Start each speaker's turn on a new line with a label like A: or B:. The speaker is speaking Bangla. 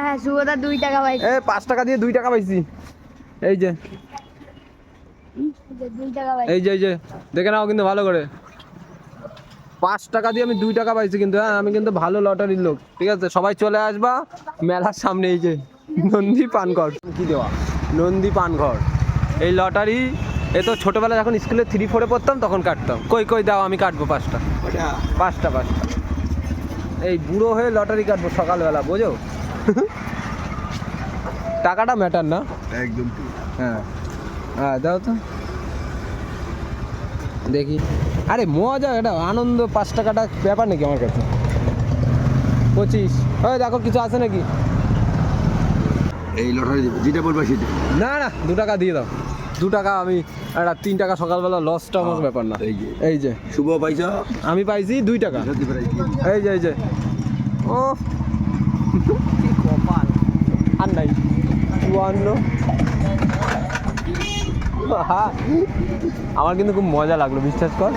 A: হ্যাঁ শুভদা 2 টাকা পাইছি।
B: 5 টাকা দিয়ে 2 টাকা পাইছি। এই যে
A: 2 টাকা পাইছি।
B: এই যে দেখে নাও কিন্তু ভালো করে। 5 টাকা দিয়ে আমি 2 টাকা পাইছি কিন্তু। হ্যাঁ আমি কিন্তু ভালো লটারির লোক, ঠিক আছে? সবাই চলে আসবা মেলার সামনে। এই যে নন্দী পানঘর, কি দেওয়া নন্দী পানঘর। এই লটারি এ তো ছোটবেলায় যখন স্কুলে 3-4-এ পড়তাম তখন কাটতাম। কই দাও আমি কাটবো 5টা। এই বুড়ো হয়ে লটারি কাটবো সকালবেলা, বোঝো? টাকাটা ম্যাটার না
C: একদম।
B: হ্যাঁ দাও তো দেখি। আরে মজা, এটা আনন্দ। 5 টাকাটা ব্যাপার নাকি আমার কাছে? 25। ওই দেখো কিছু আছে নাকি?
C: এই লটারি যেটা বলবা সেটা।
B: না 2 টাকা দিয়ে দাও। 2 টাকা আমি একটা 3 টাকা সকালবেলা লসটা আমার ব্যাপার না। এই যে
C: শুভ পাইছো,
B: আমি পাইছি 2 টাকা। এই যে ও কি কপাল। আর নাই 52। আমার কিন্তু খুব মজা লাগলো, বিশ্বাস কর।